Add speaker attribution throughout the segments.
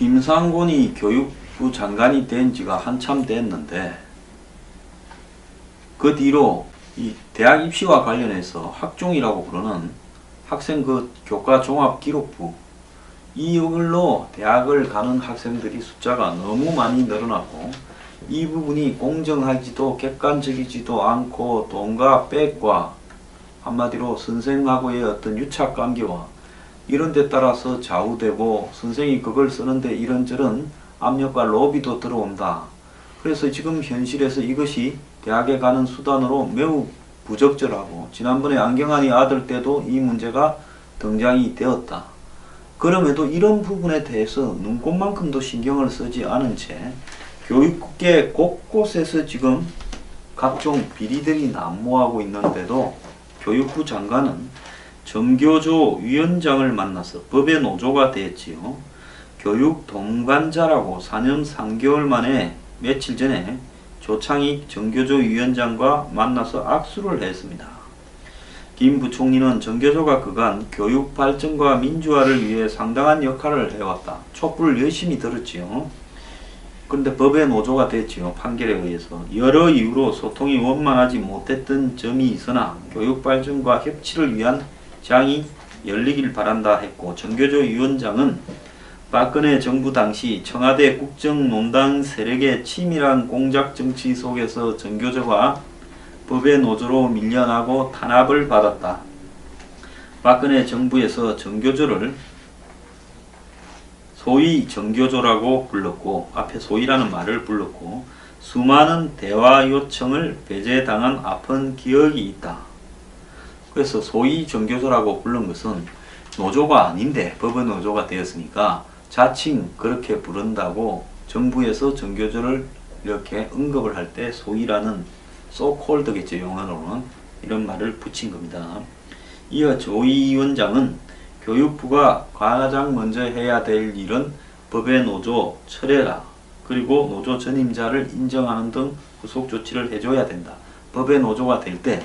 Speaker 1: 김상곤이 교육부 장관이 된 지가 한참 됐는데, 그 뒤로 이 대학 입시와 관련해서 학종이라고 부르는 학생 교과 종합기록부, 이걸로 대학을 가는 학생들이 숫자가 너무 많이 늘어나고, 이 부분이 공정하지도 객관적이지도 않고 돈과 빽과 한마디로 선생하고의 어떤 유착관계와 이런 데 따라서 좌우되고, 선생이 그걸 쓰는데 이런저런 압력과 로비도 들어온다. 그래서 지금 현실에서 이것이 대학에 가는 수단으로 매우 부적절하고, 지난번에 안경환이 아들 때도 이 문제가 등장이 되었다. 그럼에도 이런 부분에 대해서 눈꼽만큼도 신경을 쓰지 않은 채 교육계 곳곳에서 지금 각종 비리들이 난무하고 있는데도 교육부 장관은 정교조 위원장을 만나서 법의 노조가 됐지요. 교육 동반자라고 4년 3개월 만에 며칠 전에 조창익 정교조 위원장과 만나서 악수를 했습니다. 김 부총리는 정교조가 그간 교육 발전과 민주화를 위해 상당한 역할을 해왔다. 촛불을 열심히 들었지요. 그런데 법의 노조가 됐지요. 판결에 의해서. 여러 이유로 소통이 원만하지 못했던 점이 있으나 교육 발전과 협치를 위한 장이 열리길 바란다 했고, 정교조 위원장은 박근혜 정부 당시 청와대 국정농단 세력의 치밀한 공작 정치 속에서 정교조가 법의 노조로 밀려나고 탄압을 받았다. 박근혜 정부에서 정교조를 소위 정교조라고 불렀고, 앞에 소위라는 말을 불렀고, 수많은 대화 요청을 배제당한 아픈 기억이 있다. 그래서 소위 정교조라고 부른 것은 노조가 아닌데 법의 노조가 되었으니까 자칭 그렇게 부른다고 정부에서 정교조를 이렇게 언급을 할 때 소위라는 소콜드겠죠, 영어로는. 이런 말을 붙인 겁니다. 이어 조 위원장은 교육부가 가장 먼저 해야 될 일은 법의 노조 철회라, 그리고 노조 전임자를 인정하는 등 후속 조치를 해줘야 된다. 법의 노조가 될 때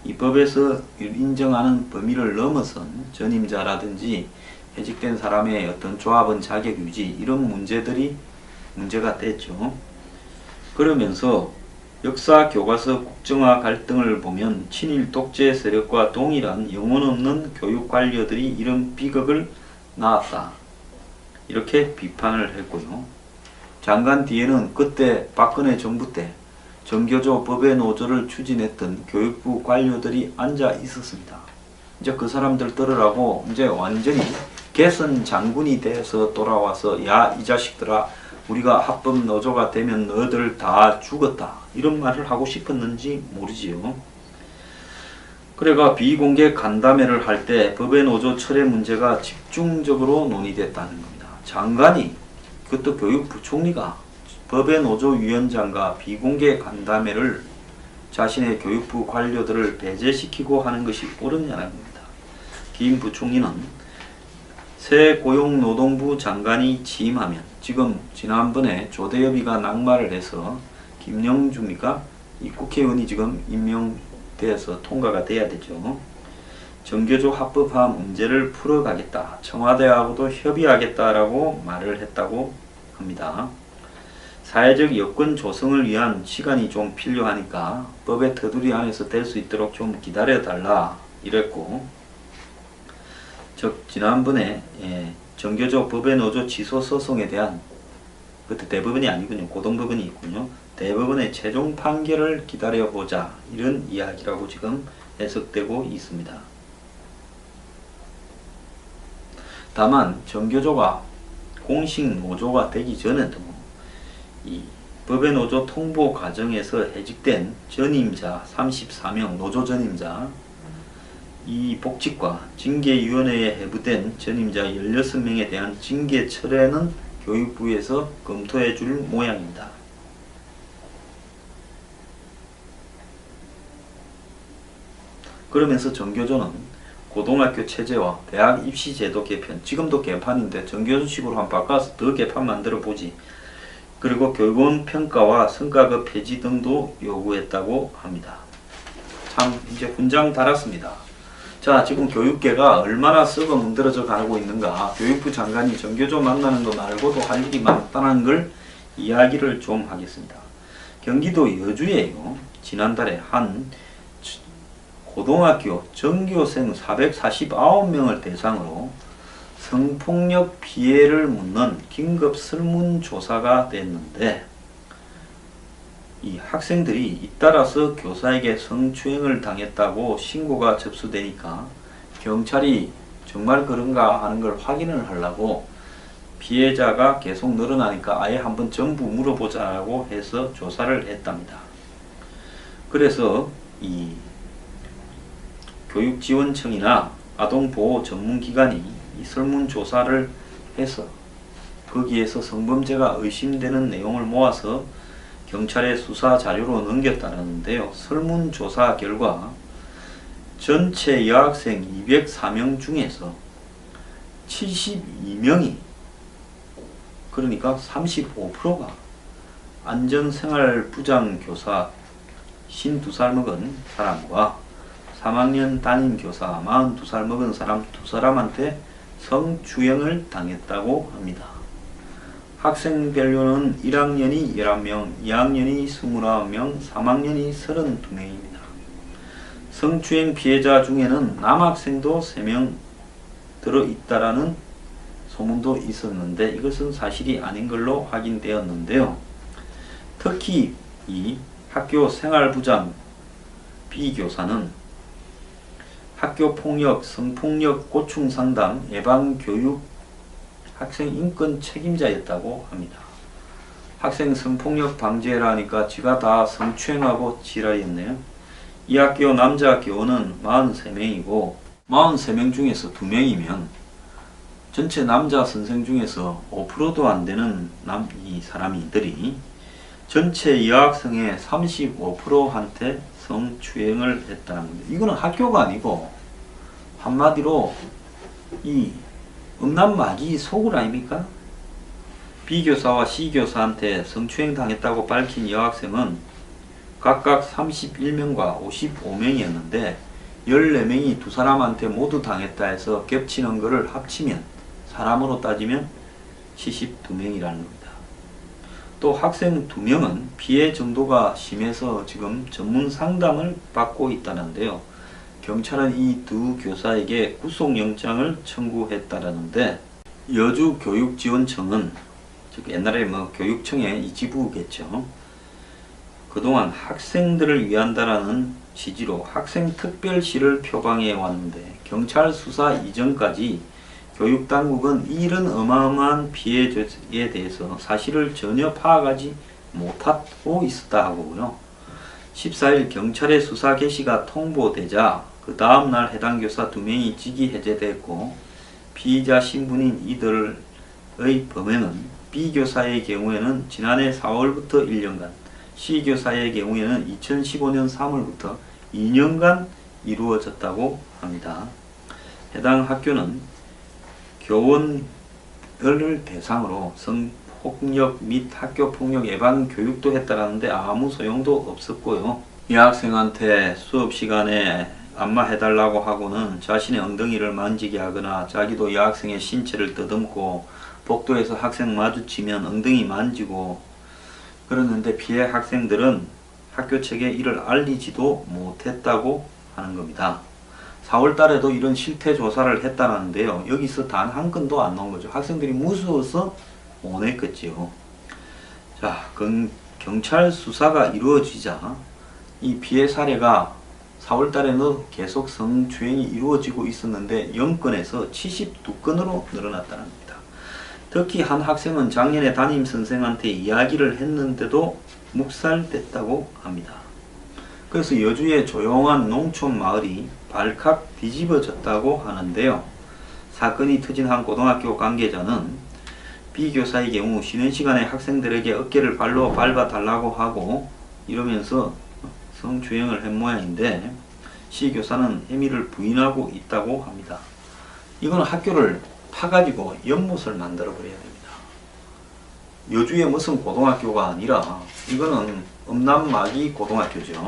Speaker 1: 이 법에서 인정하는 범위를 넘어선 전임자라든지 해직된 사람의 어떤 조합원 자격 유지, 이런 문제가 됐죠. 그러면서 역사 교과서 국정화 갈등을 보면 친일 독재 세력과 동일한 영혼 없는 교육 관료들이 이런 비극을 낳았다. 이렇게 비판을 했고요. 장관 뒤에는 그때 박근혜 정부 때 정교조 법의 노조를 추진했던 교육부 관료들이 앉아 있었습니다. 이제 그 사람들 들으라고 이제 완전히 개선 장군이 돼서 돌아와서, 야, 이 자식들아, 우리가 합법 노조가 되면 너희들 다 죽었다, 이런 말을 하고 싶었는지 모르지요. 그래가 비공개 간담회를 할 때 법의 노조 철회 문제가 집중적으로 논의됐다는 겁니다. 장관이, 그것도 교육부총리가 법의 노조 위원장과 비공개 간담회를 자신의 교육부 관료들을 배제시키고 하는 것이 옳으냐는 겁니다. 김 부총리는 새 고용노동부 장관이 취임하면, 지금 지난번에 조대엽이가 낙마를 해서 김영주입니까? 이 국회의원이 지금 임명돼서 통과가 돼야 되죠. 정교조 합법화 문제를 풀어가겠다, 청와대하고도 협의하겠다라고 말을 했다고 합니다. 사회적 여건 조성을 위한 시간이 좀 필요하니까 법의 테두리 안에서 될 수 있도록 좀 기다려달라, 이랬고, 즉 지난번에 정교조 법의 노조 취소 소송에 대한, 그것도 대법원이 아니군요, 고등법원이 있군요, 대법원의 최종 판결을 기다려보자, 이런 이야기라고 지금 해석되고 있습니다. 다만 정교조가 공식 노조가 되기 전에도 이 법의 노조 통보 과정에서 해직된 전임자 34명, 노조 전임자, 이 복직과 징계위원회에 회부된 전임자 16명에 대한 징계 철회는 교육부에서 검토해 줄 모양입니다. 그러면서 정교조는 고등학교 체제와 대학 입시 제도 개편, 지금도 개판인데 정교조식으로 한번 바꿔서 더 개판 만들어 보지, 그리고 교육원 평가와 성과급 폐지 등도 요구했다고 합니다. 참 이제 훈장 달았습니다. 자, 지금 교육계가 얼마나 썩어 문드러져 가고 있는가. 교육부 장관이 전교조 만나는 거 말고도 할 일이 많다는 걸 이야기를 좀 하겠습니다. 경기도 여주에요. 지난달에 한 고등학교 전교생 449명을 대상으로 성폭력 피해를 묻는 긴급 설문조사가 됐는데, 이 학생들이 잇따라서 교사에게 성추행을 당했다고 신고가 접수되니까 경찰이 정말 그런가 하는 걸 확인을 하려고 피해자가 계속 늘어나니까 아예 한번 전부 물어보자고 해서 조사를 했답니다. 그래서 이 교육지원청이나 아동보호 전문기관이 이 설문조사를 해서 거기에서 성범죄가 의심되는 내용을 모아서 경찰에 수사 자료로 넘겼다는데요. 설문조사 결과 전체 여학생 204명 중에서 72명이, 그러니까 35%가 안전생활부장 교사 52살 먹은 사람과 3학년 담임 교사 42살 먹은 사람 2사람한테 성추행을 당했다고 합니다. 학생별로는 1학년이 11명, 2학년이 29명, 3학년이 32명입니다. 성추행 피해자 중에는 남학생도 3명 들어있다라는 소문도 있었는데 이것은 사실이 아닌 걸로 확인되었는데요. 특히 이 학교 생활부장 B교사는 학교폭력, 성폭력, 고충상담, 예방교육, 학생 인권 책임자였다고 합니다. 학생 성폭력 방지라니까 지가 다 성추행하고 지랄이었네요. 이 학교 남자 교원은 43명이고 43명 중에서 2명이면 전체 남자 선생 중에서 5%도 안 되는 이 사람들이 전체 여학생의 35%한테 성추행을 했다는 겁니다. 이거는 학교가 아니고 한마디로 이 음란마귀 소굴 아닙니까? B교사와 C교사한테 성추행 당했다고 밝힌 여학생은 각각 31명과 55명이었는데 14명이 두 사람한테 모두 당했다 해서 겹치는 것을 합치면 사람으로 따지면 72명이라는 겁니다. 또 학생 2명은 피해 정도가 심해서 지금 전문 상담을 받고 있다는데요. 경찰은 이 두 교사에게 구속영장을 청구했다라는데, 여주교육지원청은 즉 옛날에 교육청의 이 지부겠죠. 그동안 학생들을 위한다라는 취지로 학생특별시를 표방해 왔는데 경찰 수사 이전까지 교육당국은 이런 어마어마한 피해에 대해서 사실을 전혀 파악하지 못하고 있었다 하고요. 14일 경찰의 수사 개시가 통보되자 그 다음날 해당 교사 2명이 직위 해제됐고, 피의자 신분인 이들의 범행은 B교사의 경우에는 지난해 4월부터 1년간, C교사의 경우에는 2015년 3월부터 2년간 이루어졌다고 합니다. 해당 학교는 교원을 대상으로 성폭력 및 학교폭력 예방 교육도 했다라는데 아무 소용도 없었고요. 여학생한테 수업 시간에 안마해달라고 하고는 자신의 엉덩이를 만지게 하거나 자기도 여학생의 신체를 더듬고 복도에서 학생 마주치면 엉덩이 만지고 그러는데 피해 학생들은 학교 측에 이를 알리지도 못했다고 하는 겁니다. 4월 달에도 이런 실태 조사를 했다는데요. 여기서 단 한 건도 안 나온 거죠. 학생들이 무서워서 못 했겠지요. 자, 경찰 수사가 이루어지자 이 피해 사례가 4월 달에는 계속 성추행이 이루어지고 있었는데 0건에서 72건으로 늘어났다는 겁니다. 특히 한 학생은 작년에 담임선생한테 이야기를 했는데도 묵살됐다고 합니다. 그래서 여주의 조용한 농촌 마을이 발칵 뒤집어졌다고 하는데요. 사건이 터진 한 고등학교 관계자는 B교사의 경우 쉬는 시간에 학생들에게 어깨를 발로 밟아달라고 하고 이러면서 성추행을 한 모양인데 C교사는 혐의를 부인하고 있다고 합니다. 이건 학교를 파가지고 연못을 만들어 버려야 됩니다. 여주의 무슨 고등학교가 아니라 이거는 음란마귀 고등학교죠.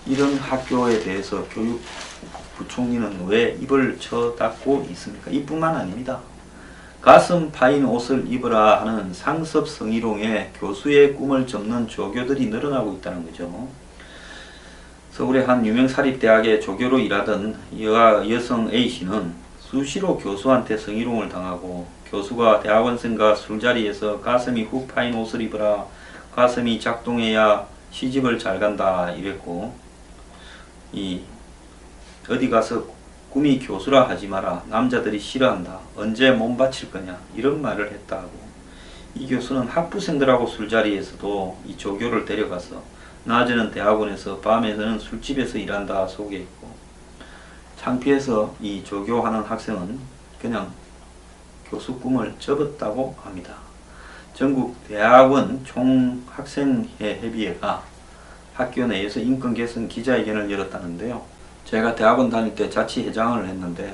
Speaker 1: 이런 학교에 대해서 교육부총리는 왜 입을 쳐닫고 있습니까? 이뿐만 아닙니다. 가슴 파인 옷을 입으라 하는 상습 성희롱에 교수의 꿈을 접는 조교들이 늘어나고 있다는 거죠. 서울의 한 유명 사립대학의 조교로 일하던 여성 A씨는 수시로 교수한테 성희롱을 당하고 교수가 대학원생과 술자리에서 가슴이 훅 파인 옷을 입으라, 가슴이 작동해야 시집을 잘 간다 이랬고, 어디 가서 꿈이 교수라 하지 마라, 남자들이 싫어한다, 언제 몸 바칠 거냐 이런 말을 했다고. 이 교수는 학부생들하고 술자리에서도 이 조교를 데려가서 낮에는 대학원에서 밤에는 술집에서 일한다 소개했고, 창피해서 이 조교하는 학생은 그냥 교수 꿈을 접었다고 합니다. 전국 대학원 총학생회 협의회가 학교 내에서 인권 개선 기자회견을 열었다는데요. 제가 대학원 다닐 때 자치회장을 했는데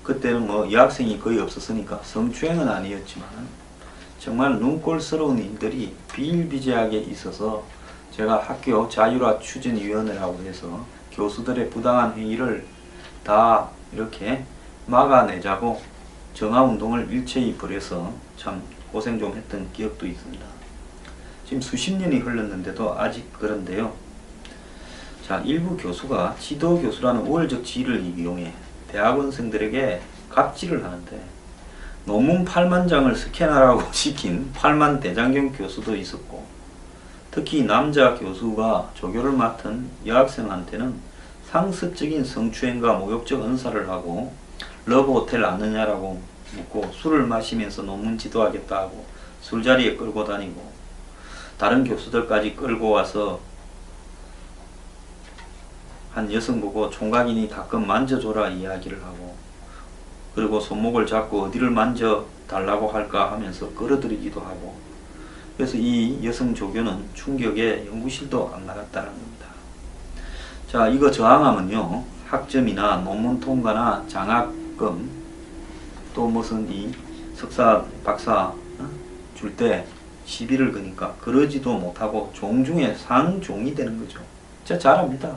Speaker 1: 그때는 여학생이 거의 없었으니까 성추행은 아니었지만 정말 눈꼴스러운 일들이 비일비재하게 있어서 제가 학교 자율화 추진위원회라고 해서 교수들의 부당한 행위를 다 이렇게 막아내자고 정화운동을 일체히 벌여서 참 고생 좀 했던 기억도 있습니다. 지금 수십 년이 흘렀는데도 아직 그런데요. 자, 일부 교수가 지도교수라는 우월적 지위를 이용해 대학원생들에게 갑질을 하는데 논문 8만 장을 스캔하라고 시킨 8만 대장경 교수도 있었고, 특히 남자 교수가 조교를 맡은 여학생한테는 상습적인 성추행과 모욕적 언사를 하고 러브호텔 아느냐라고 묻고 술을 마시면서 논문 지도하겠다 하고 술자리에 끌고 다니고, 다른 교수들까지 끌고 와서 한 여성 보고 총각이니 가끔 만져줘라 이야기를 하고, 그리고 손목을 잡고 어디를 만져달라고 할까 하면서 끌어들이기도 하고, 그래서 이 여성 조교는 충격에 연구실도 안 나갔다는 겁니다. 자, 이거 저항하면요, 학점이나 논문 통과나 장학금 또 무슨 이 석사 박사 줄 때 시비를 거니까 그러지도 못하고 종중에 상종이 되는 거죠. 진짜 잘합니다.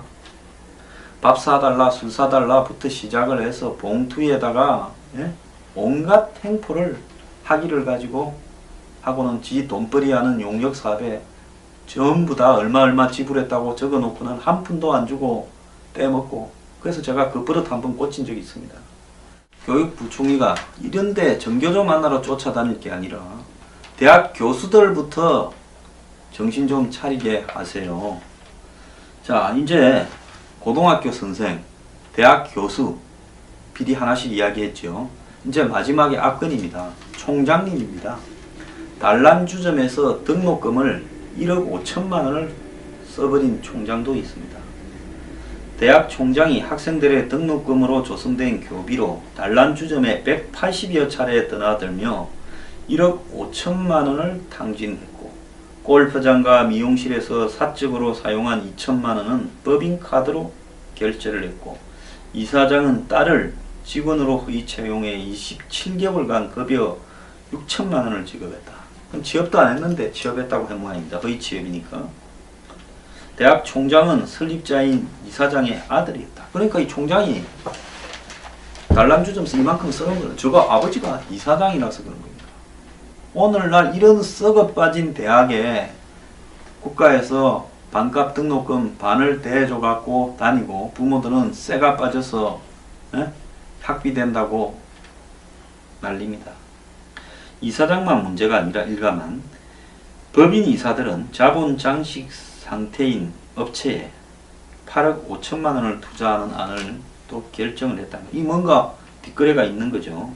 Speaker 1: 밥 사달라 술 사달라부터 시작을 해서 봉투에다가 온갖 행포를 학위를 가지고 하고는 지 돈벌이 하는 용역 사업에 전부 다 얼마 지불했다고 적어놓고는 한 푼도 안 주고 떼먹고, 그래서 제가 그 버릇 한번 꽂힌 적이 있습니다. 교육부총리가 이런데 전교조 만나러 쫓아다닐 게 아니라 대학 교수들부터 정신 좀 차리게 하세요. 자, 이제 고등학교 선생, 대학 교수, PD 하나씩 이야기했죠. 이제 마지막에 압권입니다. 총장님입니다. 단란주점에서 등록금을 1억 5천만 원을 써버린 총장도 있습니다. 대학 총장이 학생들의 등록금으로 조성된 교비로 단란주점에 180여 차례 떠나들며 1억 5천만 원을 탕진했고, 골프장과 미용실에서 사적으로 사용한 2천만 원은 법인카드로 결제를 했고, 이사장은 딸을 직원으로 허위 채용해 27개월간 급여 6천만 원을 지급했다. 그럼 취업도 안 했는데 취업했다고 한 모양입니다. 허위 취업이니까. 대학 총장은 설립자인 이사장의 아들이었다. 그러니까 이 총장이 단란주점에서 이만큼 써는 거는 저거 아버지가 이사장이라서 그런 겁니다. 오늘날 이런 썩어 빠진 대학에 국가에서 반값 등록금 반을 대줘 갖고 다니고 부모들은 쇠가 빠져서 학비 된다고 난립니다. 이사장만 문제가 아니라 일가만 법인 이사들은 자본 장식 상태인 업체에 8억 5천만 원을 투자하는 안을 또 결정을 했다는 거예요. 이 뭔가 뒷거래가 있는 거죠.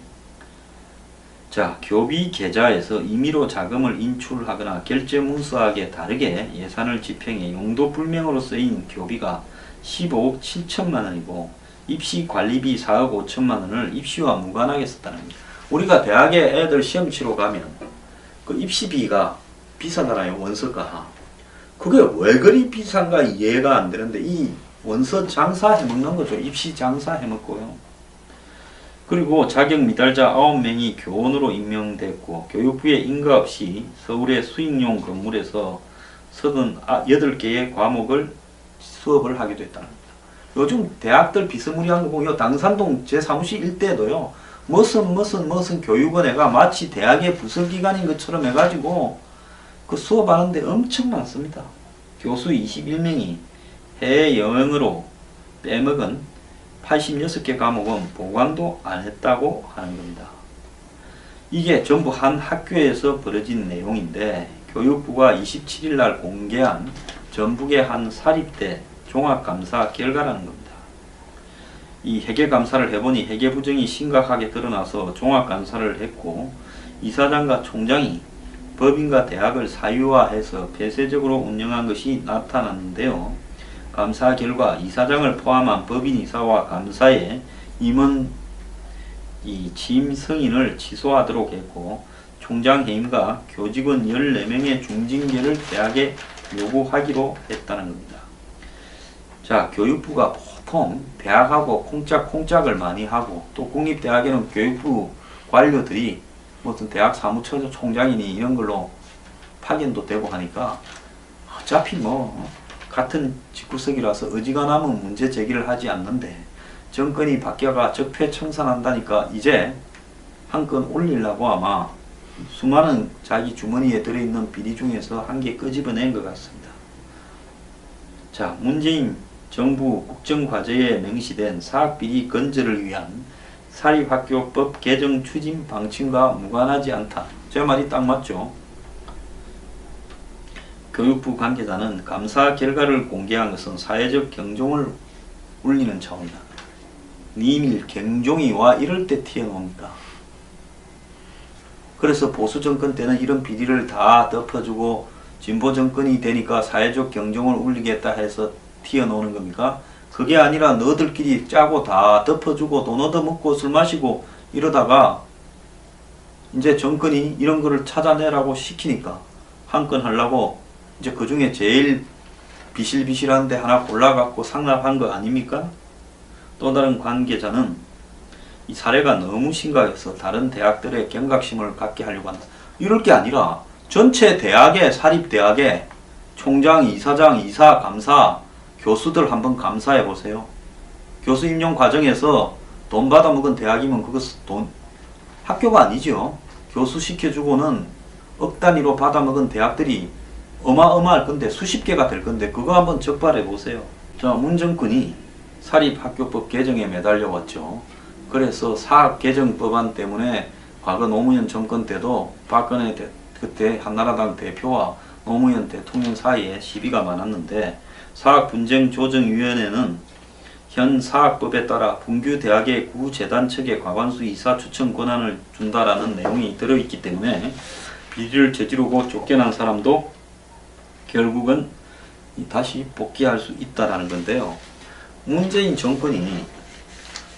Speaker 1: 자, 교비 계좌에서 임의로 자금을 인출하거나 결제 문서하기에 다르게 예산을 집행해 용도 불명으로 쓰인 교비가 15억 7천만 원이고 입시 관리비 4억 5천만 원을 입시와 무관하게 썼다는 겁니다. 우리가 대학에 애들 시험 치러 가면 그 입시비가 비싸잖아요. 원서가. 그게 왜 그리 비싼가 이해가 안 되는데 이 원서 장사 해먹는 거죠. 입시 장사 해먹고요. 그리고 자격 미달자 9명이 교원으로 임명됐고, 교육부의 인가 없이 서울의 수익용 건물에서 38개의 과목을 수업을 하기도 했다는 겁니다. 요즘 대학들 비스무리한 거 보면 당산동 제 사무실 일대에도요, 무슨 교육원회가 마치 대학의 부설기관인 것처럼 해가지고 그 수업하는데 엄청 많습니다. 교수 21명이 해외 여행으로 빼먹은 86개 과목은 보강도 안 했다고 하는 겁니다. 이게 전부 한 학교에서 벌어진 내용인데 교육부가 27일 날 공개한 전북의 한 사립대 종합감사 결과라는 겁니다. 이 회계감사를 해보니 회계 부정이 심각하게 드러나서 종합감사를 했고 이사장과 총장이 법인과 대학을 사유화해서 폐쇄적으로 운영한 것이 나타났는데요. 감사 결과 이사장을 포함한 법인 이사와 감사에 임원 취임 승인을 취소하도록 했고 총장 해임과 교직원 14명의 중징계를 대학에 요구하기로 했다는 겁니다. 자, 교육부가 보통 대학하고 콩짝콩짝을 많이 하고 또 국립대학에는 교육부 관료들이 무슨 대학 사무처 총장이니 이런 걸로 파견도 되고 하니까 어차피 뭐 같은 집구석이라서 어지간하면 문제 제기를 하지 않는데 정권이 바뀌어가 적폐청산한다니까 이제 한 건 올리려고 아마 수많은 자기 주머니에 들어있는 비리 중에서 한 개 끄집어낸 것 같습니다. 자, 문재인 정부 국정과제에 명시된 사학비리 건절을 위한 사립학교법 개정 추진 방침과 무관하지 않다. 제 말이 딱 맞죠? 교육부 관계자는 감사 결과를 공개한 것은 사회적 경종을 울리는 차원이다. 니밀 경종이 와 이럴 때 튀어나옵니까? 그래서 보수 정권 때는 이런 비리를 다 덮어주고 진보 정권이 되니까 사회적 경종을 울리겠다 해서 튀어나오는 겁니까? 그게 아니라 너들끼리 짜고 다 덮어주고 돈 얻어먹고 술 마시고 이러다가 이제 정권이 이런 거를 찾아내라고 시키니까 한 건 하려고 이제 그 중에 제일 비실비실한데 하나 골라갖고 상납한 거 아닙니까? 또 다른 관계자는 이 사례가 너무 심각해서 다른 대학들의 경각심을 갖게 하려고 한다. 이럴 게 아니라 전체 대학에 사립대학에 총장, 이사장, 이사, 감사, 교수들 한번 감사해 보세요. 교수 임용 과정에서 돈 받아먹은 대학이면 그것은 학교가 아니죠. 교수 시켜주고는 억 단위로 받아먹은 대학들이 어마어마할 건데 수십 개가 될 건데 그거 한번 적발해 보세요. 자, 문정권이 사립학교법 개정에 매달려 왔죠. 그래서 사학개정법안 때문에 과거 노무현 정권 때도 박근혜 그때 한나라당 대표와 노무현 대통령 사이에 시비가 많았는데 사학분쟁조정위원회는 현 사학법에 따라 분규 대학의 구재단 측에 과반수 이사 추천 권한을 준다라는 내용이 들어있기 때문에 비리를 저지르고 쫓겨난 사람도 결국은 다시 복귀할 수 있다라는 건데요. 문재인 정권이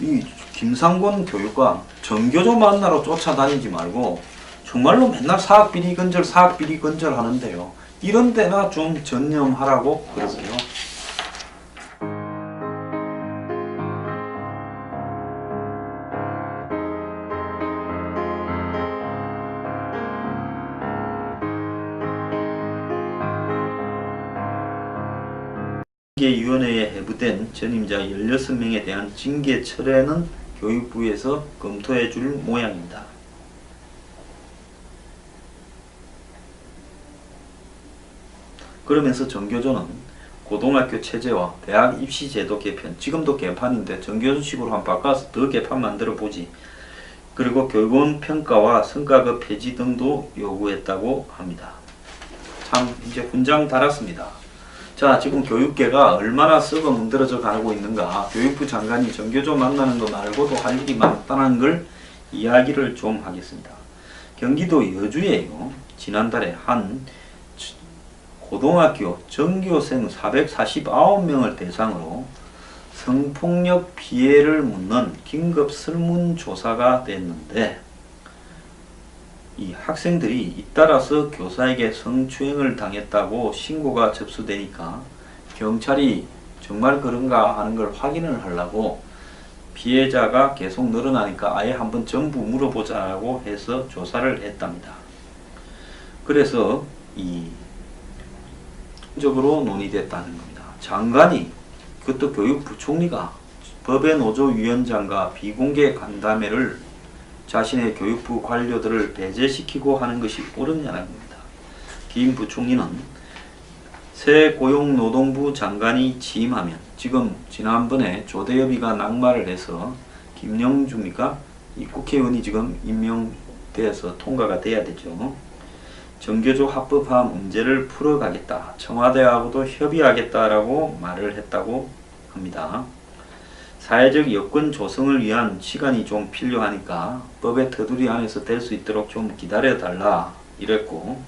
Speaker 1: 이 김상곤 교육감 전교조 만나러 쫓아다니지 말고 정말로 맨날 사학비리 건절 하는데요. 이런 데나 좀 전념하라고 그러세요. 징계위원회에 해부된 전임자 16명에 대한 징계 철회는 교육부에서 검토해 줄 모양입니다. 그러면서 전교조는 고등학교 체제와 대학 입시제도 개편, 지금도 개판인데 전교조식으로 한번 바꿔서 더 개판 만들어 보지. 그리고 교육원 평가와 성과급 폐지 등도 요구했다고 합니다. 참 이제 훈장 달았습니다. 자, 지금 교육계가 얼마나 썩어 문드러져 가고 있는가. 교육부 장관이 전교조 만나는 거 말고도 할 일이 많다는 걸 이야기를 좀 하겠습니다. 경기도 여주에요. 지난달에 한 고등학교 전교생 449명을 대상으로 성폭력 피해를 묻는 긴급 설문조사가 됐는데 이 학생들이 잇따라서 교사에게 성추행을 당했다고 신고가 접수되니까 경찰이 정말 그런가 하는 걸 확인을 하려고 피해자가 계속 늘어나니까 아예 한번 전부 물어보자고 해서 조사를 했답니다. 그래서 적으로 논의됐다는 겁니다. 장관이, 그것도 교육부총리가 법의 노조위원장과 비공개 간담회를 자신의 교육부 관료들을 배제시키고 하는 것이 옳으냐는 겁니다. 김 부총리는 새 고용노동부 장관이 취임하면, 지금 지난번에 조대엽이가 낙마를 해서 김영주입니까? 이 국회의원이 지금 임명되어서 통과가 돼야 되죠. 정교조 합법화 문제를 풀어가겠다, 청와대하고도 협의하겠다라고 말을 했다고 합니다. 사회적 여건 조성을 위한 시간이 좀 필요하니까 법의 테두리 안에서 될 수 있도록 좀 기다려달라 이랬고,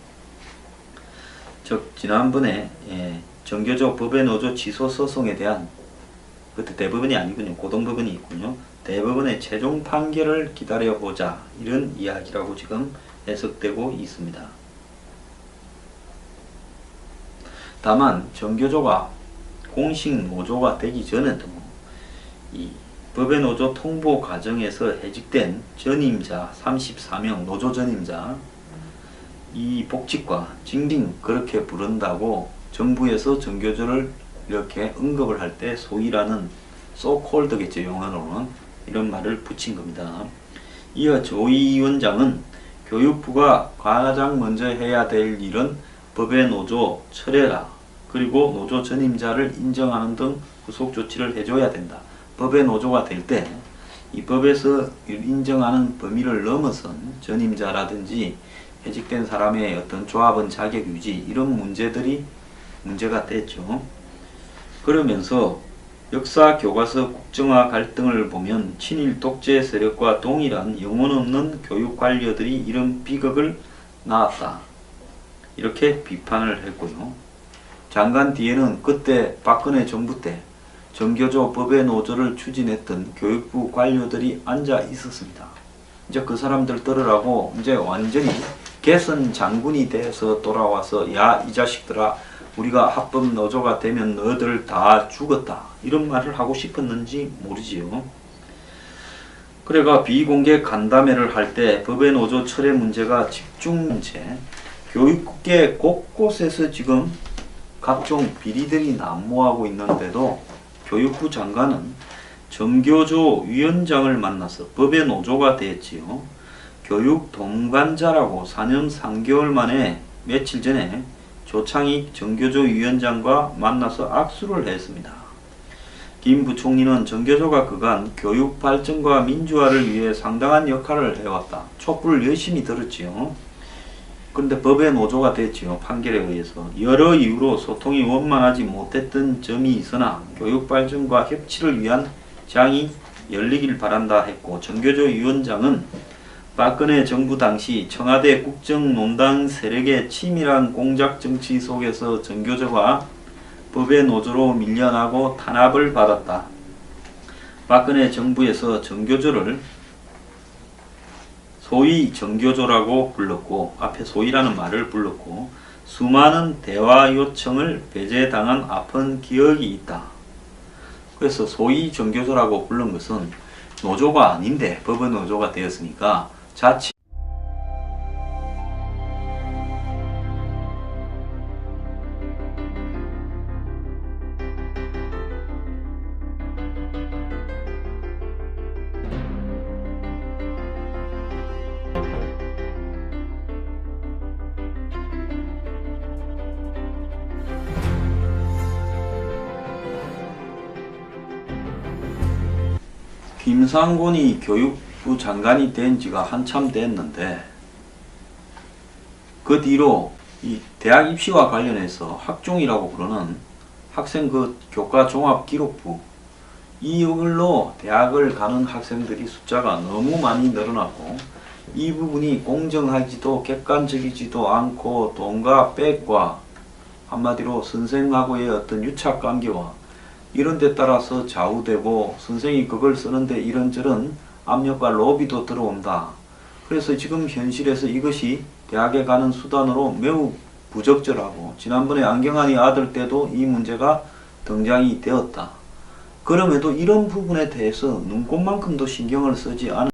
Speaker 1: 즉 지난번에 정교조 법의 노조 취소 소송에 대한, 그때 대법원이 아니군요, 고등법원이 있군요, 대법원의 최종 판결을 기다려보자, 이런 이야기라고 지금 해석되고 있습니다. 다만 정교조가 공식 노조가 되기 전에도 이 법의 노조 통보 과정에서 해직된 전임자 34명, 노조 전임자, 이 복직과 징징 그렇게 부른다고 정부에서 정교조를 이렇게 언급을 할 때 소위라는 소콜드겠죠, 영어로는, 이런 말을 붙인 겁니다. 이어 조희 위원장은 교육부가 가장 먼저 해야 될 일은 법의 노조 철회라, 그리고 노조 전임자를 인정하는 등 후속 조치를 해줘야 된다. 법의 노조가 될 때 이 법에서 인정하는 범위를 넘어선 전임자라든지 해직된 사람의 어떤 조합원 자격 유지, 이런 문제가 됐죠. 그러면서 역사 교과서 국정화 갈등을 보면 친일 독재 세력과 동일한 영혼 없는 교육 관료들이 이런 비극을 낳았다, 이렇게 비판을 했고요. 장관 뒤에는 그때 박근혜 정부 때 정교조 법의 노조를 추진했던 교육부 관료들이 앉아 있었습니다. 이제 그 사람들 들으라고 이제 완전히 개선 장군이 돼서 돌아와서, 야 이 자식들아, 우리가 합법 노조가 되면 너희들 다 죽었다, 이런 말을 하고 싶었는지 모르지요. 그래가 비공개 간담회를 할 때 법의 노조 철회 문제가 집중 문제, 교육계 곳곳에서 지금 각종 비리들이 난무하고 있는데도 교육부 장관은 정교조 위원장을 만나서 법의 노조가 됐지요. 교육 동반자라고 4년 3개월 만에 며칠 전에 조창익 정교조 위원장과 만나서 악수를 했습니다. 김 부총리는 정교조가 그간 교육 발전과 민주화를 위해 상당한 역할을 해왔다, 촛불을 열심히 들었지요. 그런데 법의 노조가 됐지요. 판결에 의해서 여러 이유로 소통이 원만하지 못했던 점이 있으나 교육 발전과 협치를 위한 장이 열리길 바란다 했고, 정교조 위원장은 박근혜 정부 당시 청와대 국정농단 세력의 치밀한 공작 정치 속에서 정교조가 법의 노조로 밀려나고 탄압을 받았다. 박근혜 정부에서 정교조를 소위 정교조라고 불렀고, 앞에 소위라는 말을 불렀고, 수많은 대화 요청을 배제당한 아픈 기억이 있다. 그래서 소위 정교조라고 부른 것은 노조가 아닌데 법의 노조가 되었으니까 자칫 김상곤이 교육부 장관이 된 지가 한참 됐는데, 그 뒤로 이 대학 입시와 관련해서 학종이라고 부르는 학생 그 교과 종합 기록부, 이걸로 대학을 가는 학생들이 숫자가 너무 많이 늘어나고, 이 부분이 공정하지도 객관적이지도 않고 돈과 백과, 한마디로 선생하고의 어떤 유착관계와 이런 데 따라서 좌우되고, 선생이 그걸 쓰는데 이런저런 압력과 로비도 들어온다. 그래서 지금 현실에서 이것이 대학에 가는 수단으로 매우 부적절하고, 지난번에 안경환이 아들 때도 이 문제가 등장이 되었다. 그럼에도 이런 부분에 대해서 눈꼽만큼도 신경을 쓰지 않은